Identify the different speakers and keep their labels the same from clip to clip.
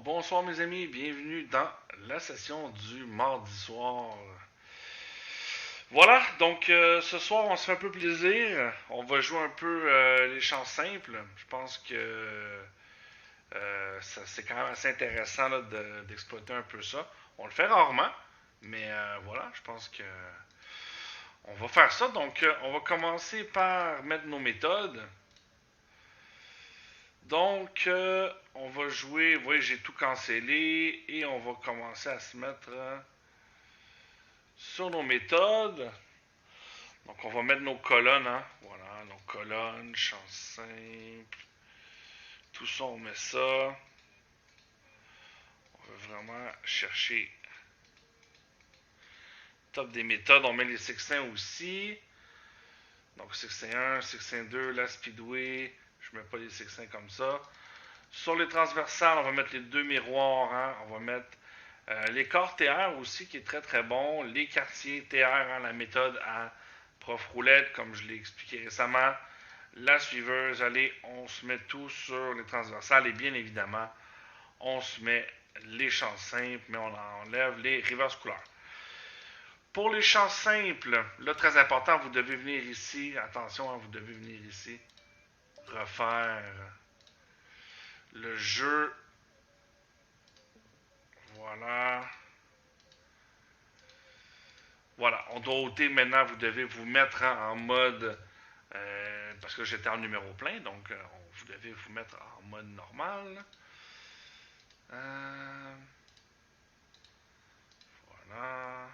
Speaker 1: Bonsoir mes amis, bienvenue dans la session du mardi soir. Voilà, donc ce soir on se fait un peu plaisir. On va jouer un peu les chants simples. Je pense que c'est quand même assez intéressant là, d'exploiter un peu ça. On le fait rarement, mais voilà, je pense que on va faire ça. Donc on va commencer par mettre nos méthodes. Donc, on va jouer. Vous voyez, j'ai tout cancellé et on va commencer à se mettre sur nos méthodes. Donc, on va mettre nos colonnes. Hein. Voilà, nos colonnes, champ simple. Tout ça, on met ça. On veut vraiment chercher top des méthodes. On met les sextins aussi. Donc, sextin 1, sextin 2, la speedway. Je mets pas les sextins comme ça. Sur les transversales, on va mettre les deux miroirs. Hein. On va mettre les corps TR aussi, qui est très très bon. Les quartiers TR, hein, la méthode à Prof Roulette, comme je l'ai expliqué récemment. La suiveuse, allez, on se met tout sur les transversales. Et bien évidemment, on se met les champs simples, mais on enlève les reverse couleurs. Pour les champs simples, là, très important, vous devez venir ici. Attention, hein, vous devez venir ici. Refaire le jeu. Voilà. Voilà, on doit ôter maintenant, vous devez vous mettre en mode, parce que j'étais en numéro plein, donc vous devez vous mettre en mode normal. Voilà.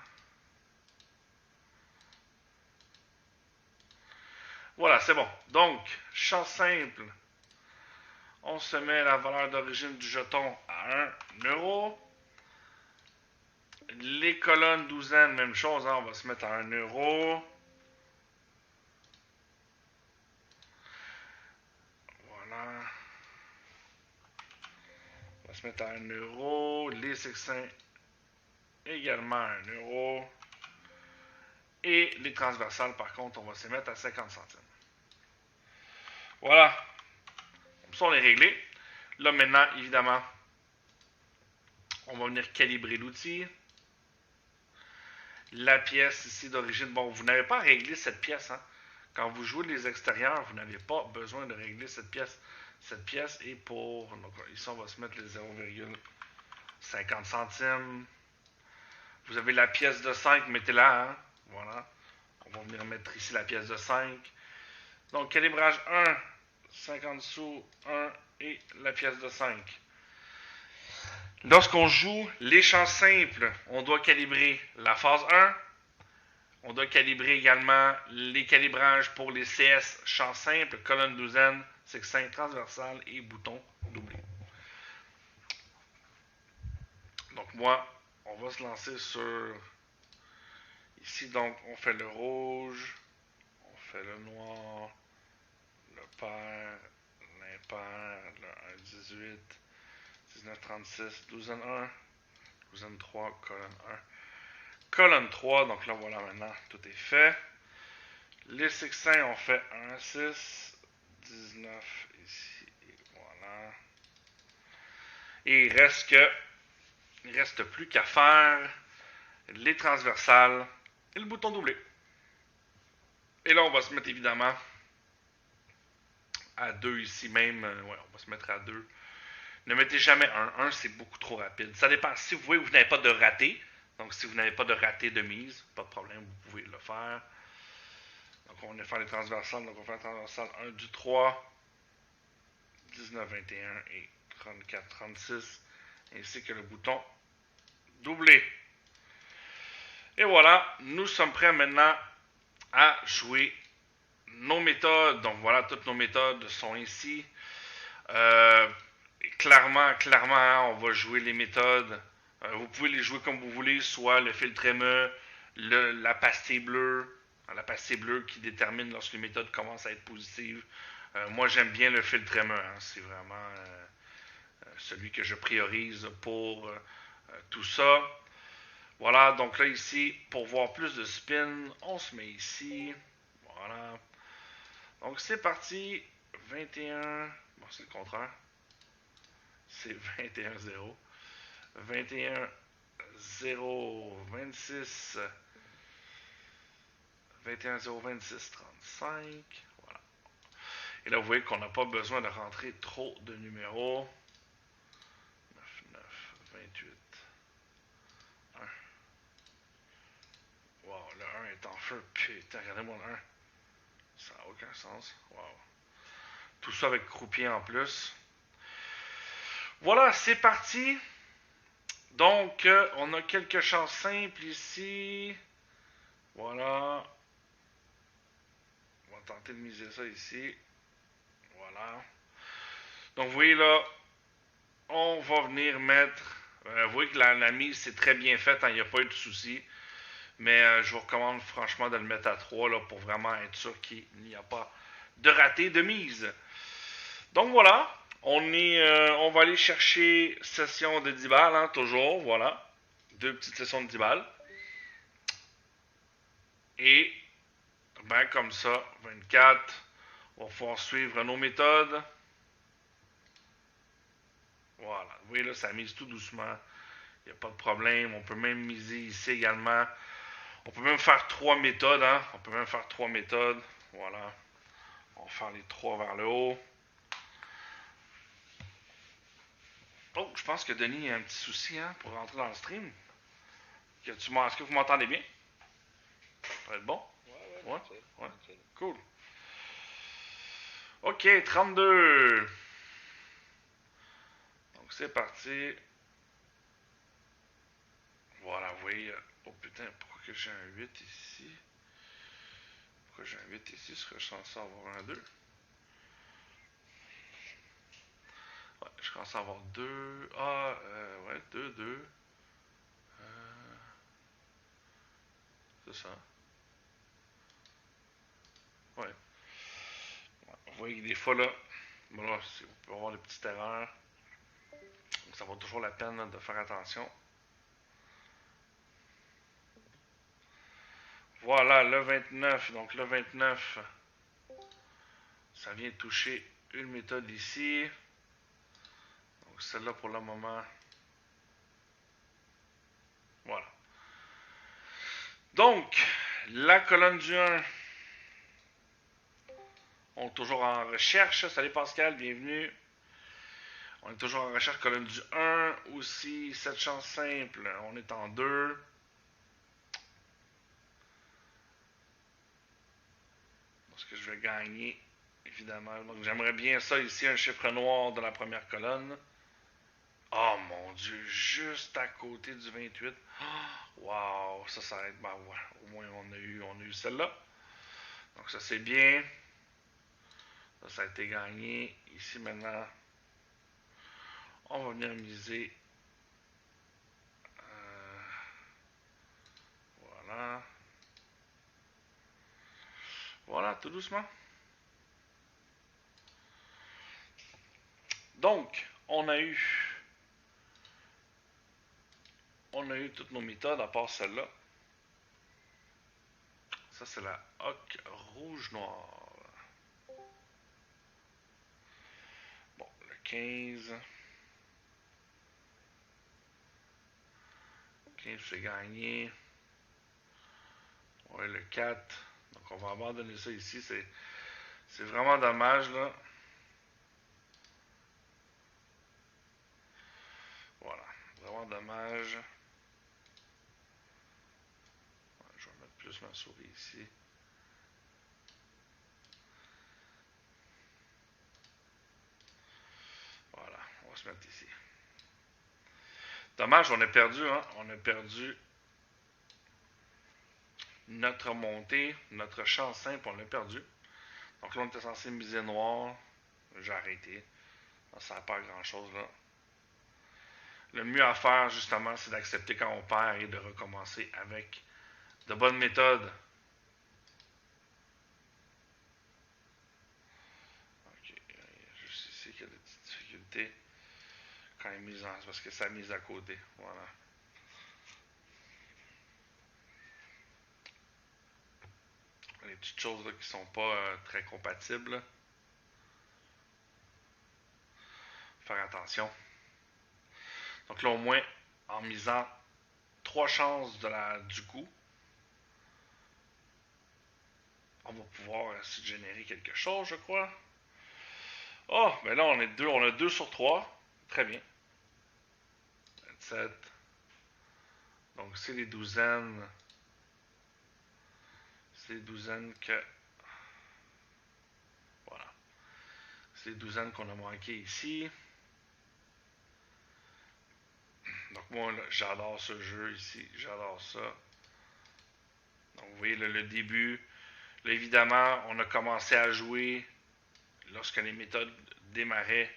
Speaker 1: Voilà, c'est bon. Donc, champ simple, on se met la valeur d'origine du jeton à 1 euro. Les colonnes douzaines, même chose, hein, on va se mettre à 1 euro. Voilà. On va se mettre à 1 euro. Les sextins également à 1 euro. Et les transversales, par contre, on va se mettre à 50 centimes. Voilà. Comme ça, on est réglé. Là, maintenant, évidemment, on va venir calibrer l'outil. La pièce ici d'origine, bon, vous n'avez pas à régler cette pièce. Hein. Quand vous jouez les extérieurs, vous n'avez pas besoin de régler cette pièce. Cette pièce est pour... Donc, ici, on va se mettre les 0,50 centimes. Vous avez la pièce de 5, mettez-la. Hein. Voilà. On va venir mettre ici la pièce de 5. Donc, calibrage 1, 50 sous, 1 et la pièce de 5. Lorsqu'on joue les champs simples, on doit calibrer la phase 1. On doit calibrer également les calibrages pour les CS champs simples, colonne douzaine, sextin transversal et bouton doublé. Donc moi, on va se lancer sur... Ici, donc, on fait le rouge, on fait le noir, le pair, l'impair, le 1,18, 19,36, douzaine 1, douzaine 3, colonne 1. Colonne 3, donc là voilà maintenant, tout est fait. Les sextins, on fait 1,6, 19 ici, et voilà. Et il reste plus qu'à faire les transversales et le bouton doublé. Et là, on va se mettre évidemment à 2 ici même. Ouais, on va se mettre à 2. Ne mettez jamais 1. 1, c'est beaucoup trop rapide. Ça dépend. Si vous voyez que vous n'avez pas de raté, donc si vous n'avez pas de raté de mise, pas de problème, vous pouvez le faire. Donc on va faire les transversales. Donc on va faire les transversales 1 du 3, 19, 21 et 34, 36, ainsi que le bouton doublé. Et voilà, nous sommes prêts maintenant à jouer nos méthodes. Donc voilà, toutes nos méthodes sont ici. Clairement, hein, on va jouer les méthodes. Vous pouvez les jouer comme vous voulez, soit le filtre ME, la pastille bleue. La pastille bleue qui détermine lorsque les méthodes commencent à être positives. Moi, j'aime bien le filtre ME. Hein, c'est vraiment celui que je priorise pour tout ça. Voilà, donc là ici, pour voir plus de spin, on se met ici. Voilà. Donc c'est parti. 21. Bon, c'est le contraire. c'est 21-0. 21-0, 26. 21-0, 26, 35. Voilà. Et là, vous voyez qu'on n'a pas besoin de rentrer trop de numéros. 9, 9, 28. 1. Wow, le 1 est en feu. Putain, regardez-moi le 1. Ça n'a aucun sens. Wow. Tout ça avec croupier en plus. Voilà, c'est parti. Donc, on a quelques chances simples ici. Voilà. On va tenter de miser ça ici. Voilà. Donc, vous voyez là, on va venir mettre... vous voyez que la mise, c'est très bien faite. Il n'y a pas eu de souci. Mais je vous recommande franchement de le mettre à 3 là, pour vraiment être sûr qu'il n'y a pas de raté de mise. Donc, voilà. On va aller chercher session de 10 balles, hein, toujours. Voilà. 2 petites sessions de 10 balles. Et, ben comme ça, 24. On va pouvoir suivre nos méthodes. Voilà. Vous voyez là, ça mise tout doucement. Il n'y a pas de problème. On peut même miser ici également. On peut même faire 3 méthodes. Hein? On peut même faire 3 méthodes. Voilà. On va faire les 3 vers le haut. Oh, je pense que Denis a un petit souci hein, pour rentrer dans le stream. Est-ce que vous m'entendez bien? Ça va être bon? Ouais? Ouais. Cool. Ok, 32. Donc c'est parti. Voilà, vous voyez. Oh putain, pourquoi que j'ai un 8 ici? Pourquoi j'ai un 8 ici? Serais-je censé avoir un 2? Ouais, je commence à avoir 2. Ah, ouais, 2, 2. C'est ça. Ouais. Vous voyez que des fois là, voilà, vous pouvez avoir des petites erreurs. Donc ça vaut toujours la peine là, de faire attention. Voilà, le 29. Donc le 29, ça vient toucher une méthode ici. Donc celle-là pour le moment. Voilà. Donc, la colonne du 1. On est toujours en recherche. Salut Pascal, bienvenue. On est toujours en recherche colonne du 1. Aussi, 7 chances simples. On est en 2. Parce que je vais gagner, évidemment. Donc, j'aimerais bien ça ici, un chiffre noir de la première colonne. Oh mon Dieu, juste à côté du 28. Oh, wow, ça va être... Ben, ouais, au moins, on a eu celle-là. Donc, ça, c'est bien. Ça a été gagné. Ici, maintenant, on va venir miser. Voilà. Voilà, tout doucement. Donc, on a eu toutes nos méthodes à part celle-là. Ça, c'est la hoc rouge-noir. Bon, le 15. 15, c'est gagné. Ouais, le 4. Donc, on va abandonner ça ici. C'est vraiment dommage, là. Voilà. Vraiment dommage. Ouais, je vais mettre plus ma souris ici. Voilà. On va se mettre ici. Dommage, on a perdu, hein. On a perdu notre montée, notre champ simple, on l'a perdu. Donc là, on était censé miser noir. J'ai arrêté. Ça n'a pas grand-chose, là. Le mieux à faire, justement, c'est d'accepter quand on perd et de recommencer avec de bonnes méthodes. Ok, il y a juste ici qu'il y a des petites difficultés. Quand il mise en... C'est parce que ça mise à côté. Voilà. Les petites choses là, qui sont pas très compatibles. Faire attention. Donc là, au moins, en misant 3 chances du coup, on va pouvoir essayer de générer quelque chose, je crois. Oh, mais là, on a 2 sur 3. Très bien. 27. Donc, c'est les douzaines. C'est les douzaines que... Voilà. C'est les douzaines qu'on a manqué ici. Donc, moi, j'adore ce jeu ici. J'adore ça. Donc, vous voyez, le début. Là, évidemment, on a commencé à jouer lorsque les méthodes démarraient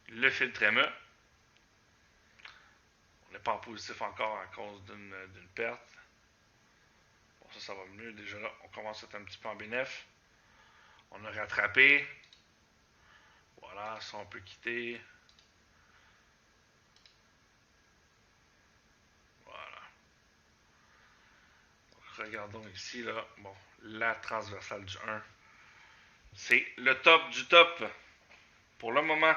Speaker 1: le filtre ME. On n'est pas en positif encore à cause d'une perte. Bon, ça va mieux. Déjà là, on commence à être un petit peu en bénéf. On a rattrapé. Voilà, ça on peut quitter. Voilà. Donc, regardons ici, là. Bon, la transversale du 1. C'est le top du top pour le moment.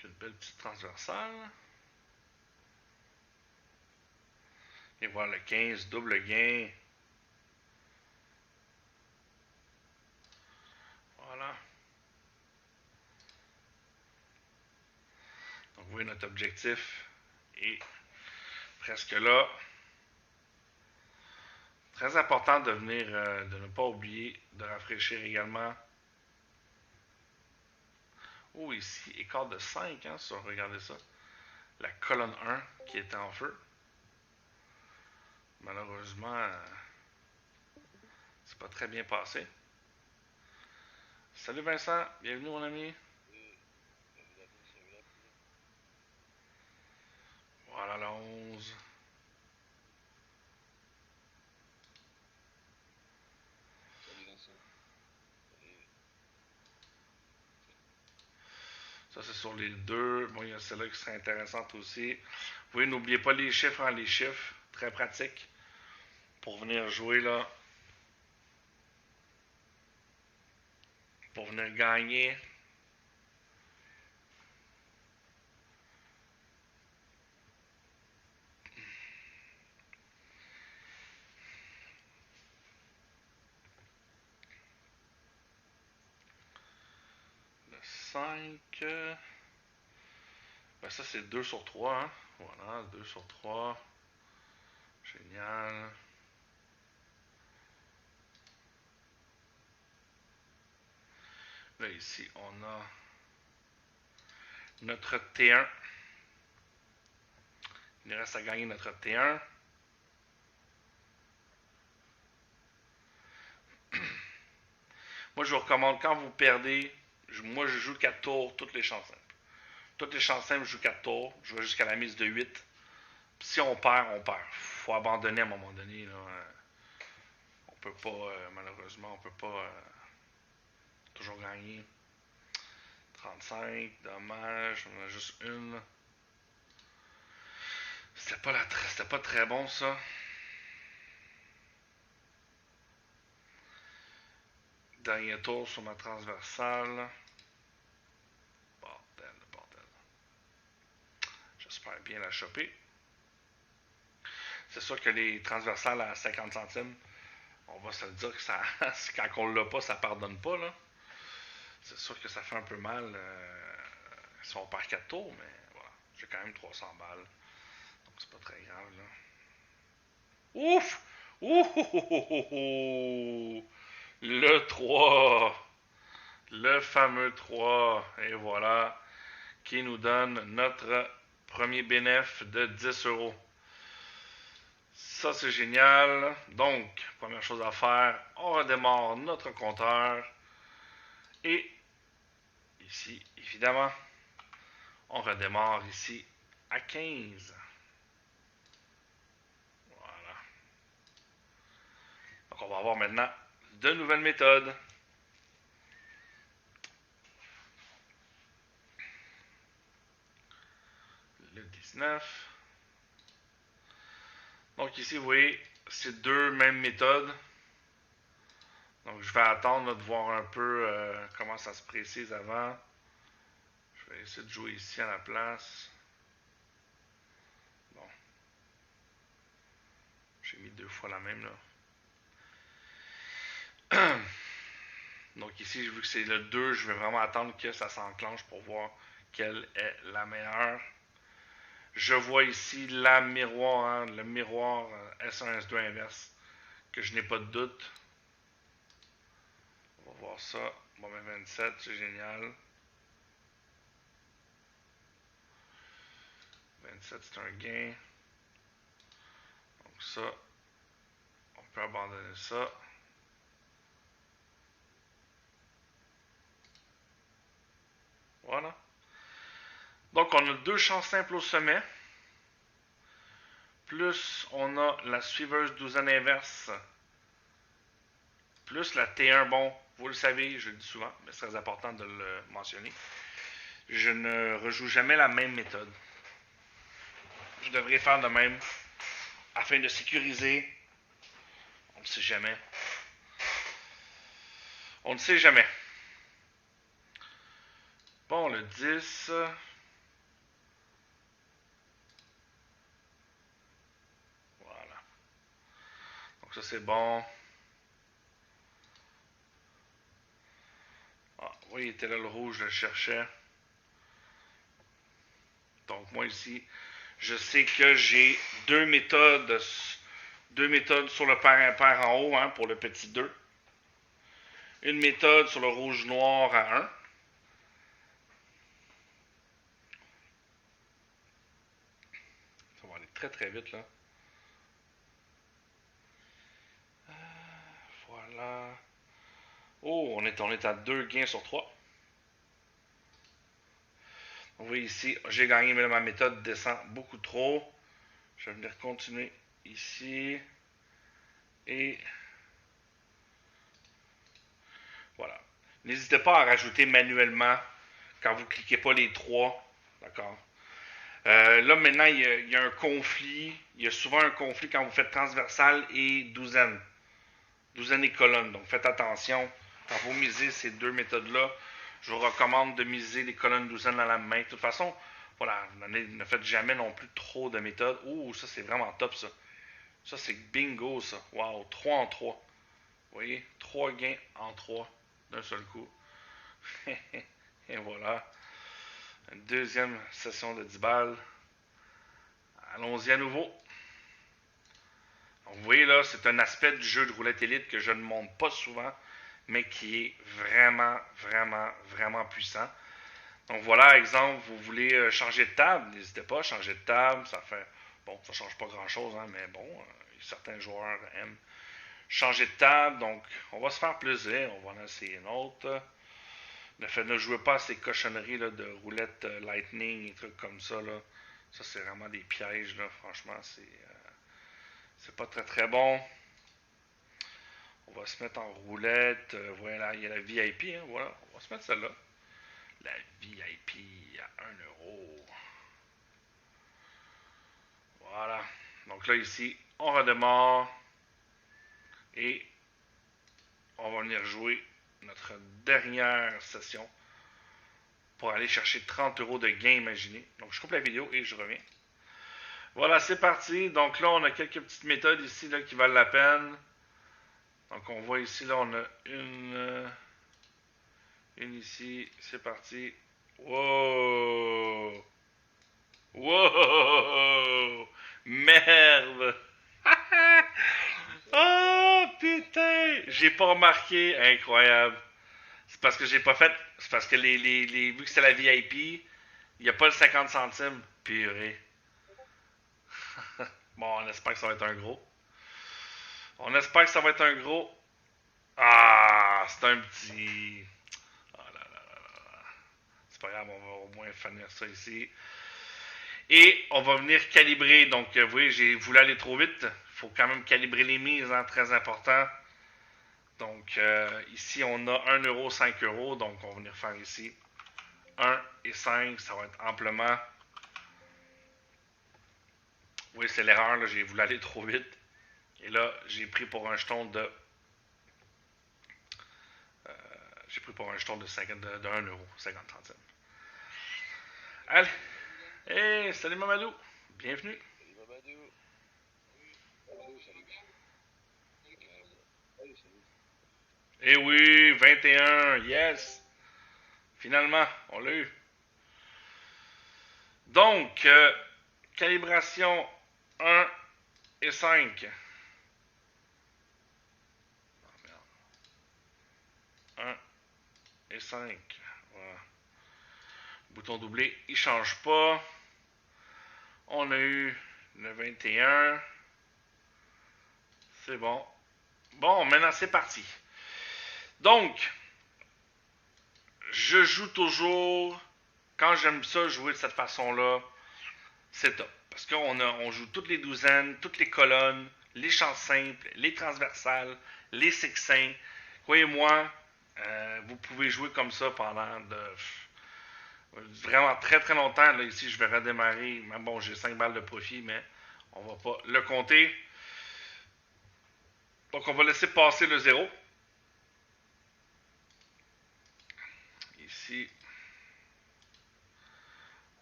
Speaker 1: Une belle petite transversale. Et voilà le 15, double gain. Voilà. Donc vous voyez notre objectif est presque là. Très important de de ne pas oublier de rafraîchir également. Oh, ici, écart de 5, hein, si on regardait ça. La colonne 1 qui était en feu. Malheureusement, c'est pas très bien passé. Salut Vincent, bienvenue mon ami. Voilà la 11. Ça, c'est sur les deux. Bon, il y a celle-là qui serait intéressante aussi. Vous voyez, n'oubliez pas les chiffres, hein, les chiffres. Très pratique pour venir jouer là. Pour venir gagner. Le 5. Ben ça, c'est 2 sur 3. Hein. Voilà, 2 sur 3. Génial. Là, ici, on a notre T1. Il nous reste à gagner notre T1. Moi, je vous recommande, quand vous perdez, moi, je joue 4 tours, toutes les chances simples. Toutes les chances simples, je joue 4 tours. Je vais jusqu'à la mise de 8. Puis si on perd, on perd. Faut abandonner à un moment donné. Là. On peut pas, malheureusement, on peut pas toujours gagner. 35, dommage, on en a juste une. C'était pas très bon ça. Dernier tour sur ma transversale. Bordel, bordel. J'espère bien la choper. C'est sûr que les transversales à 50 centimes, on va se le dire que ça, quand on l'a pas, ça pardonne pas. Là. C'est sûr que ça fait un peu mal si on perd 4 tours, mais voilà. J'ai quand même 300 balles. Donc c'est pas très grave. Là. Ouf! Ouh! Le 3! Le fameux 3. Et voilà. Qui nous donne notre premier bénéfice de 10 euros. Ça, c'est génial. Donc, première chose à faire, on redémarre notre compteur. Et ici, évidemment, on redémarre ici à 15. Voilà. Donc, on va avoir maintenant de nouvelles méthodes. Le 19. Donc ici, vous voyez, c'est deux mêmes méthodes. Donc je vais attendre là, de voir un peu comment ça se précise avant. Je vais essayer de jouer ici à la place. Bon. J'ai mis deux fois la même là. Donc ici, vu que c'est le 2, je vais vraiment attendre que ça s'enclenche pour voir quelle est la meilleure. Je vois ici la miroir, hein, le miroir S1, S2 inverse, que je n'ai pas de doute. On va voir ça. Bon, ben 27, c'est génial. 27, c'est un gain. Donc ça, on peut abandonner ça. Voilà. Donc on a deux champs simples au sommet. Plus on a la suiveuse douzaine inverse. Plus la T1, bon, vous le savez, je le dis souvent, mais c'est très important de le mentionner. Je ne rejoue jamais la même méthode. Je devrais faire de même afin de sécuriser. On ne sait jamais. On ne sait jamais. Bon, le 10. Voilà. Donc ça c'est bon. Ah, oui, il était là le rouge, je le cherchais. Donc moi ici, je sais que j'ai deux méthodes sur le pair impair en haut, hein, pour le petit 2. Une méthode sur le rouge noir à 1. Ça va aller très très vite là. Voilà. Oh, on est à 2 gains sur 3. Vous voyez ici, j'ai gagné, mais là, ma méthode descend beaucoup trop. Je vais venir continuer ici. Et voilà. N'hésitez pas à rajouter manuellement quand vous ne cliquez pas les 3. D'accord? Là, maintenant, il y a un conflit. Il y a souvent un conflit quand vous faites transversal et douzaine. Douzaine et colonne. Donc, faites attention. Quand vous misez ces deux méthodes-là, je vous recommande de miser les colonnes douzaine à la main. De toute façon, voilà, ne faites jamais non plus trop de méthodes. Ouh, ça, c'est vraiment top, ça. Ça, c'est bingo, ça. Wow, 3 en 3. Vous voyez, 3 gains en 3 d'un seul coup. Et voilà. Une deuxième session de 10 balles. Allons-y à nouveau. Donc, vous voyez là, c'est un aspect du jeu de roulette élite que je ne montre pas souvent, mais qui est vraiment, vraiment, vraiment puissant. Donc voilà, exemple, vous voulez changer de table, n'hésitez pas à changer de table, ça fait, bon, ça change pas grand-chose, hein, mais bon, certains joueurs aiment changer de table, donc on va se faire plaisir, on va en essayer une autre. Le fait de ne jouer pas à ces cochonneries là, de roulette lightning et trucs comme ça, là, ça c'est vraiment des pièges, là, franchement, c'est pas très très bon. On va se mettre en roulette. Voilà, il y a la VIP. Hein, voilà, on va se mettre celle-là. La VIP à 1€. Voilà. Donc là, ici, on redémarre. Et on va venir jouer notre dernière session pour aller chercher 30€ de gain imaginé. Donc je coupe la vidéo et je reviens. Voilà, c'est parti. Donc là, on a quelques petites méthodes ici là, qui valent la peine. Donc on voit ici, là, on a une ici. C'est parti. Wow! Wow! Merde! Oh putain! J'ai pas remarqué. Incroyable. C'est parce que j'ai pas fait. C'est parce que vu que c'est la VIP, il n'y a pas le 50 centimes. Purée. Bon, on espère que ça va être un gros. On espère que ça va être un gros. Ah, c'est un petit. Oh là là là là. C'est pas grave, on va au moins finir ça ici. Et on va venir calibrer. Donc, vous voyez, j'ai voulu aller trop vite. Il faut quand même calibrer les mises, hein, très important. Donc, ici, on a 1€, 5€. Donc, on va venir faire ici 1 et 5. Ça va être amplement. Oui, c'est l'erreur, là, j'ai voulu aller trop vite. Et là, j'ai pris pour un jeton de... j'ai pris pour un jeton de 1 euro, 50 centimes. Allez, hey, salut Mamadou, bienvenue.
Speaker 2: Salut Mamadou. Salut, salut. Salut, salut.
Speaker 1: Eh oui, 21, yes. Finalement, on l'a eu. Donc, calibration 1 et 5. 1 et 5. Voilà. Bouton doublé, il ne change pas. On a eu le 21. C'est bon. Bon, maintenant c'est parti. Donc, je joue toujours, quand j'aime ça jouer de cette façon-là, c'est top. Parce on joue toutes les douzaines, toutes les colonnes, les champs simples, les transversales, les sextins. Croyez-moi, vous pouvez jouer comme ça pendant vraiment très très longtemps. Là, ici, je vais redémarrer. Bon, j'ai 5 balles de profit, mais on va pas le compter. Donc, on va laisser passer le 0. Ici,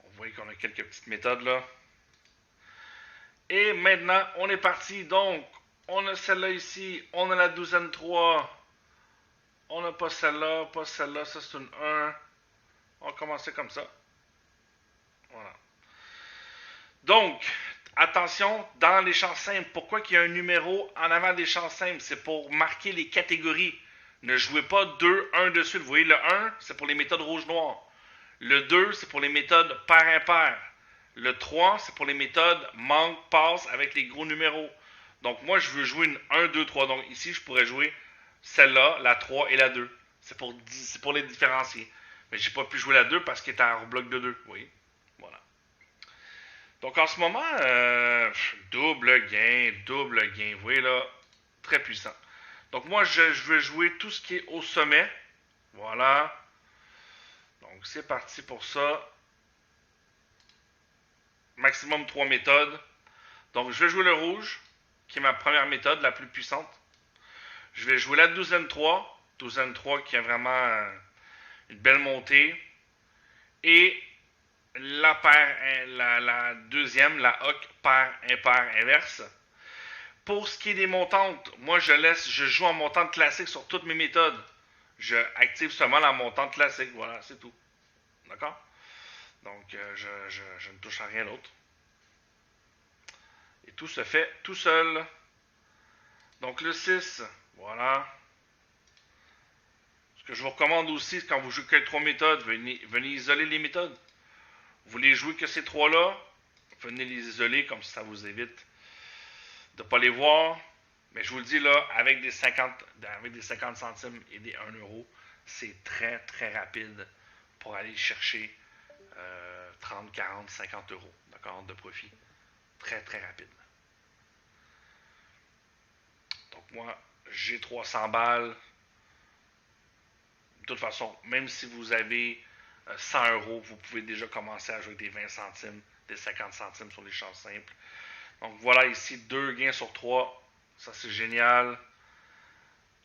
Speaker 1: on voit qu'on a quelques petites méthodes là. Et maintenant, on est parti. Donc, on a celle-là ici. On a la douzaine 3. On n'a pas celle-là, pas celle-là. Ça, c'est une 1. On va commencer comme ça. Voilà. Donc, attention, dans les champs simples, pourquoi il y a un numéro en avant des champs simples? C'est pour marquer les catégories. Ne jouez pas 2, 1 de suite. Vous voyez, le 1, c'est pour les méthodes rouge-noir. Le 2, c'est pour les méthodes pair-impair. Le 3, c'est pour les méthodes manque-passe avec les gros numéros. Donc, moi, je veux jouer une 1, 2, 3. Donc, ici, je pourrais jouer celle-là, la 3 et la 2. C'est pour les différencier. Mais j'ai pas pu jouer la 2 parce qu'elle est en bloc de 2. Vous voyez? Voilà. Donc, en ce moment, double gain. Vous voyez là, très puissant. Donc, moi, je veux jouer tout ce qui est au sommet. Voilà. Donc, c'est parti pour ça. Maximum 3 méthodes. Donc, je vais jouer le rouge, qui est ma première méthode, la plus puissante. Je vais jouer la douzaine 3. Douzaine 3 qui a vraiment une belle montée. Et la paire, la deuxième, la hoc paire impair inverse. Pour ce qui est des montantes, moi je joue en montante classique sur toutes mes méthodes. Je active seulement la montante classique, voilà, c'est tout. D'accord? Donc je ne touche à rien d'autre. Et tout se fait tout seul. Donc le 6, voilà. Ce que je vous recommande aussi, quand vous jouez que 3 méthodes, venez isoler les méthodes. Vous voulez jouer que ces 3-là, venez les isoler, comme ça vous évite de ne pas les voir. Mais je vous le dis là, avec des 50 centimes et des 1 euro, c'est très très rapide pour aller chercher 30, 40, 50 euros, d'accord, de profit. Très très rapide. Donc moi, j'ai 300 balles. De toute façon, même si vous avez 100 euros, vous pouvez déjà commencer à jouer des 20 centimes, des 50 centimes sur les champs simples. Donc voilà ici 2 gains sur 3. Ça c'est génial.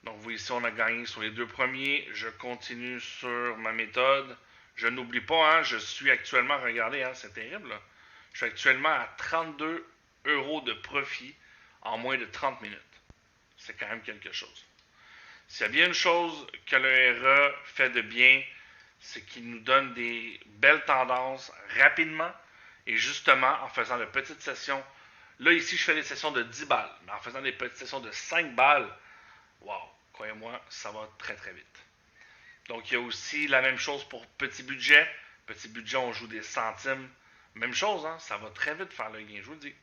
Speaker 1: Donc vous voyez ici on a gagné sur les 2 premiers. Je continue sur ma méthode. Je n'oublie pas, hein, je suis actuellement, regardez, hein, c'est terrible. Là. Je suis actuellement à 32 euros de profit en moins de 30 minutes. C'est quand même quelque chose. S'il y a bien une chose que le RE fait de bien, c'est qu'il nous donne des belles tendances rapidement et justement en faisant de petites sessions. Là, ici, je fais des sessions de 10 balles, mais en faisant des petites sessions de 5 balles, wow, croyez-moi, ça va très très vite. Donc, il y a aussi la même chose pour petit budget. Petit budget, on joue des centimes. Même chose, hein, ça va très vite faire le gain, je vous le dis.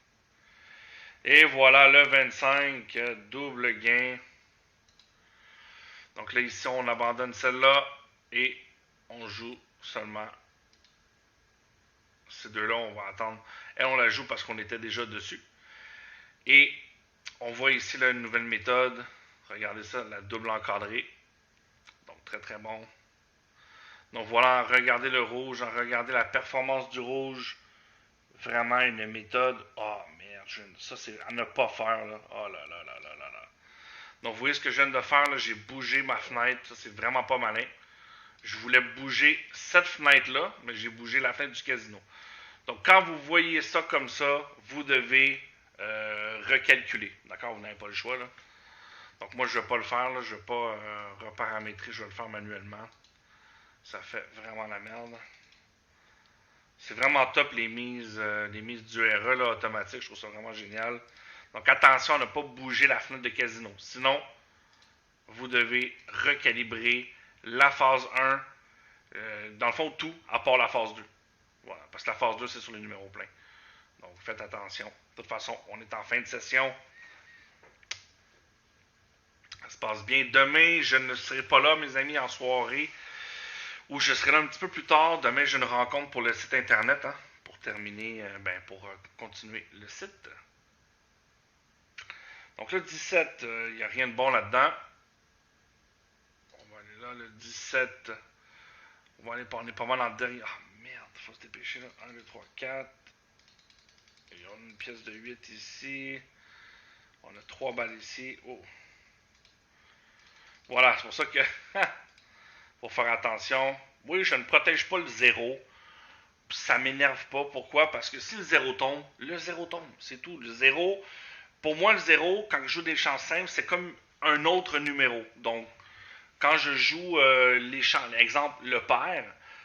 Speaker 1: Et voilà le 25, double gain. Donc là, ici, on abandonne celle-là et on joue seulement ces deux-là. On va attendre. Et on la joue parce qu'on était déjà dessus. Et on voit ici là, une nouvelle méthode. Regardez ça, la double encadrée. Donc très très bon. Donc voilà, regardez le rouge, regardez la performance du rouge. vraiment une méthode. Oh merde, ça c'est à ne pas faire là. Oh là là là là là là. Donc vous voyez ce que je viens de faire là, j'ai bougé ma fenêtre, ça c'est vraiment pas malin. Je voulais bouger cette fenêtre là, mais j'ai bougé la fenêtre du casino. Donc quand vous voyez ça comme ça, vous devez recalculer. D'accord, vous n'avez pas le choix là. Donc moi je ne vais pas le faire, là. Je ne vais pas reparamétrer, je vais le faire manuellement. Ça fait vraiment la merde. C'est vraiment top les mises du RE là, automatiques, je trouve ça vraiment génial. Donc attention à ne pas bouger la fenêtre de casino. Sinon, vous devez recalibrer la phase 1, dans le fond tout, à part la phase 2. Voilà, parce que la phase 2 c'est sur les numéros pleins. Donc faites attention. De toute façon, on est en fin de session. Ça se passe bien. Demain, je ne serai pas là, mes amis, en soirée. Ou je serai là un petit peu plus tard. Demain, j'ai une rencontre pour le site internet. Hein, pour terminer, pour continuer le site. Donc le 17, il n'y a rien de bon là-dedans. On va aller là, le 17. On est pas mal en derrière. Ah merde, il faut se dépêcher là. 1, 2, 3, 4. Il y a une pièce de 8 ici. On a 3 balles ici. Oh. Voilà, c'est pour ça que faut faire attention. Oui, je ne protège pas le 0. Ça m'énerve pas. Pourquoi? Parce que si le 0 tombe, le 0 tombe. C'est tout. Le 0, pour moi, le 0, quand je joue des chances simples, c'est comme un autre numéro. Donc, quand je joue les chances, exemple, le pair,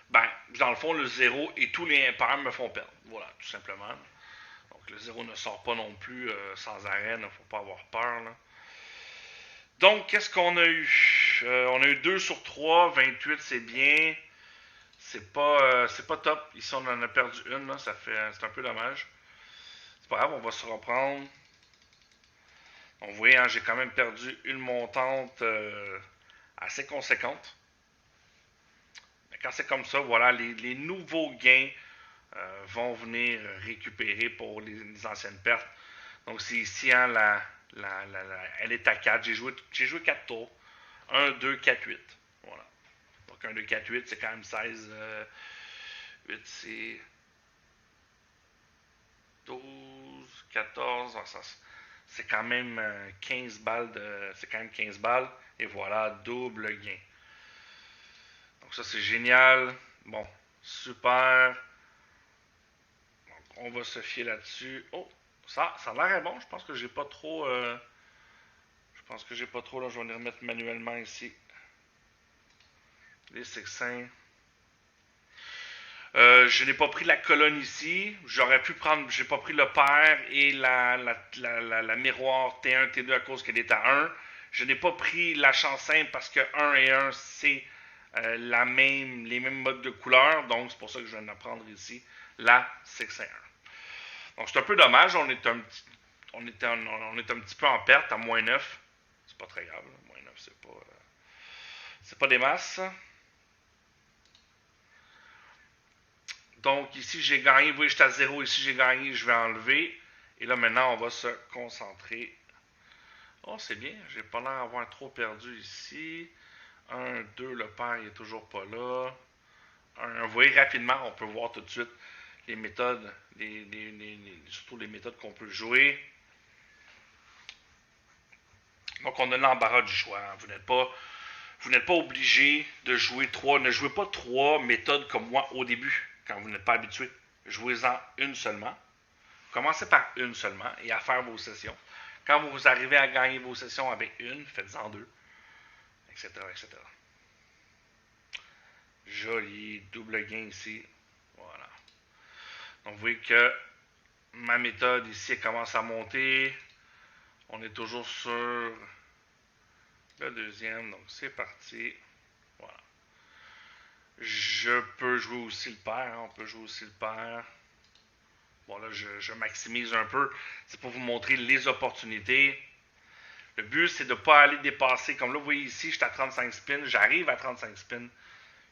Speaker 1: ben, dans le fond, le 0 et tous les impairs me font perdre. Voilà, tout simplement. Donc, le 0 ne sort pas non plus sans arrêt. Il ne faut pas avoir peur. Là. Donc, qu'est-ce qu'on a eu? On a eu 2 sur 3, 28, c'est bien. C'est pas top. Ici, on en a perdu une, là. C'est un peu dommage. C'est pas grave, on va se reprendre. Donc, vous voyez, hein, j'ai quand même perdu une montante assez conséquente. Mais quand c'est comme ça, voilà, les nouveaux gains vont venir récupérer pour les anciennes pertes. Donc, c'est ici, hein, elle est à 4. J'ai joué 4 tours. 1, 2, 4, 8. Voilà. Donc 1, 2, 4, 8, c'est quand même 16. 8, c'est 12, 14. C'est quand même 15 balles. C'est quand même 15 balles. Et voilà, double gain. Donc ça, c'est génial. Bon, super. Donc, on va se fier là-dessus. Oh, ça a l'air bon. Je pense que j'ai pas trop... là, je vais les remettre manuellement ici. Les sexins. Je n'ai pas pris la colonne ici. J'aurais pu prendre, j'ai pas pris le pair et la miroir T1, T2 à cause qu'elle est à 1. Je n'ai pas pris la chance simple parce que 1 et 1, c'est les mêmes modes de couleur. Donc, c'est pour ça que je viens de prendre ici la 6 1. Donc, c'est un peu dommage. On est un petit peu en perte à moins 9. C'est pas très grave. Moins 9, c'est pas des masses. Donc ici j'ai gagné, vous voyez j'étais à 0, ici j'ai gagné, je vais enlever. Et là maintenant on va se concentrer. Oh c'est bien, j'ai pas l'air d'avoir trop perdu ici. 1, 2, le pair il est toujours pas là. 1, vous voyez rapidement, on peut voir tout de suite les méthodes, surtout les méthodes qu'on peut jouer. Donc on a l'embarras du choix, hein. Vous n'êtes pas obligé de jouer 3, ne jouez pas 3 méthodes comme moi au début. Quand vous n'êtes pas habitué, jouez-en une seulement. Commencez par une seulement et à faire vos sessions. Quand vous arrivez à gagner vos sessions avec une, faites-en 2, etc., etc. Joli, double gain ici. Voilà. Donc vous voyez que ma méthode ici elle commence à monter. On est toujours sur le deuxième, donc c'est parti. Voilà. Je peux jouer aussi le pair, on peut jouer aussi le pair. Bon là, je maximise un peu. C'est pour vous montrer les opportunités. Le but, c'est de ne pas aller dépasser. Comme là, vous voyez ici, je suis à 35 spins. J'arrive à 35 spins.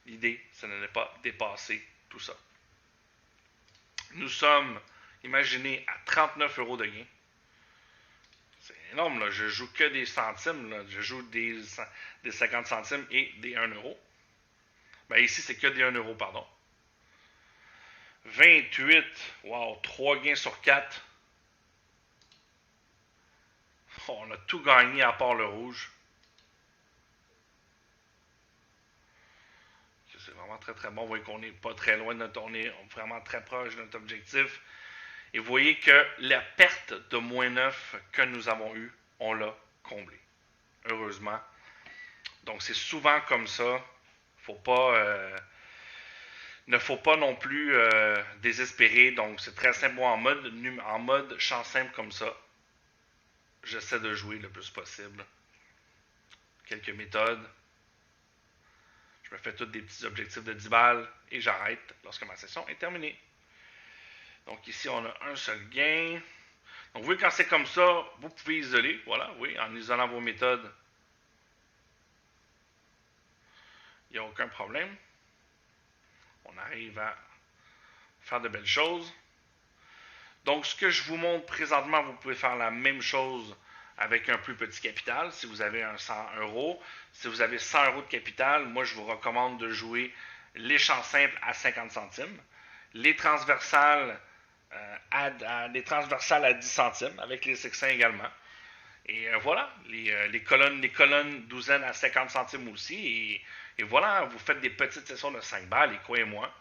Speaker 1: L'idée, c'est de ne pas dépasser tout ça. Nous sommes, imaginez, à 39 € de gain. C'est énorme, là. Je joue que des centimes. Là. Je joue des 50 centimes et des 1 €. Ben ici, c'est que des 1 €, pardon. 28. Wow, 3 gains sur 4. Oh, on a tout gagné à part le rouge. C'est vraiment très très bon. Vous voyez qu'on n'est pas très loin de notre... On est vraiment très proche de notre objectif. Et vous voyez que la perte de -9 que nous avons eue, on l'a comblée. Heureusement. Donc c'est souvent comme ça. Faut pas... ne faut pas non plus désespérer. Donc c'est très simple. Moi, en mode chance simple comme ça, j'essaie de jouer le plus possible. Quelques méthodes. Je me fais tous des petits objectifs de 10 balles et j'arrête lorsque ma session est terminée. Donc ici, on a un seul gain. Donc vous voyez, quand c'est comme ça, vous pouvez isoler. Voilà, oui, en isolant vos méthodes, il n'y a aucun problème. On arrive à faire de belles choses. Donc ce que je vous montre présentement, vous pouvez faire la même chose avec un plus petit capital. Si vous avez un 100 euros, si vous avez 100 euros de capital, moi je vous recommande de jouer les champs simples à 50 centimes, les transversales à 10 centimes, avec les sections également. Et voilà, les colonnes douzaines à 50 centimes aussi. Et voilà, vous faites des petites sessions de 5 balles et croyez-moi,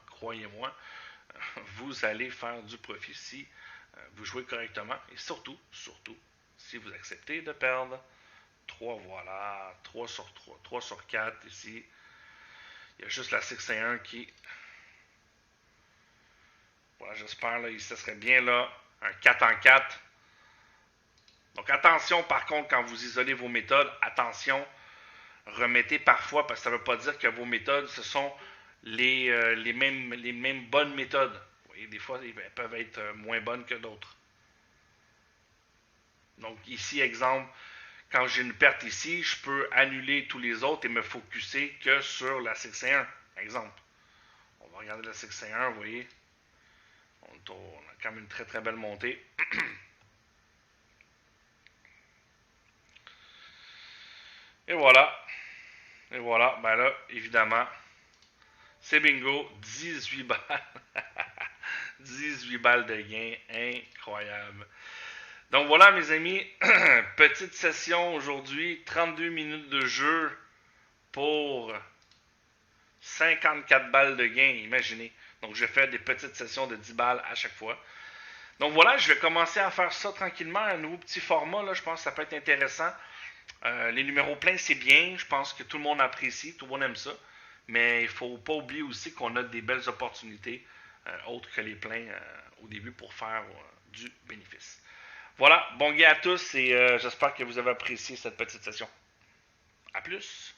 Speaker 1: vous allez faire du profit si vous jouez correctement. Et surtout, si vous acceptez de perdre. 3, voilà, 3 sur 3, 3 sur 4 ici. Il y a juste la 6 et 1 qui... Voilà, j'espère, là, ça serait bien, là, un 4 en 4. Donc attention, par contre, quand vous isolez vos méthodes, attention, remettez parfois, parce que ça ne veut pas dire que vos méthodes, ce sont les mêmes bonnes méthodes. Vous voyez, des fois, elles peuvent être moins bonnes que d'autres. Donc ici, exemple, quand j'ai une perte ici, je peux annuler tous les autres et me focuser que sur la 6 et 1, exemple. On va regarder la 6 et 1, vous voyez. On a quand même une très très belle montée. Et voilà. Et voilà. Ben là, évidemment, c'est bingo. 18 balles. 18 balles de gain. Incroyable. Donc voilà, mes amis. Petite session aujourd'hui. 32 minutes de jeu pour 54 balles de gain. Imaginez. Donc je fais des petites sessions de 10 balles à chaque fois. Donc voilà, je vais commencer à faire ça tranquillement. Un nouveau petit format, là, je pense que ça peut être intéressant. Les numéros pleins, c'est bien. Je pense que tout le monde apprécie, tout le monde aime ça. Mais il ne faut pas oublier aussi qu'on a des belles opportunités autres que les pleins au début pour faire du bénéfice. Voilà, bon gain à tous et j'espère que vous avez apprécié cette petite session. À plus!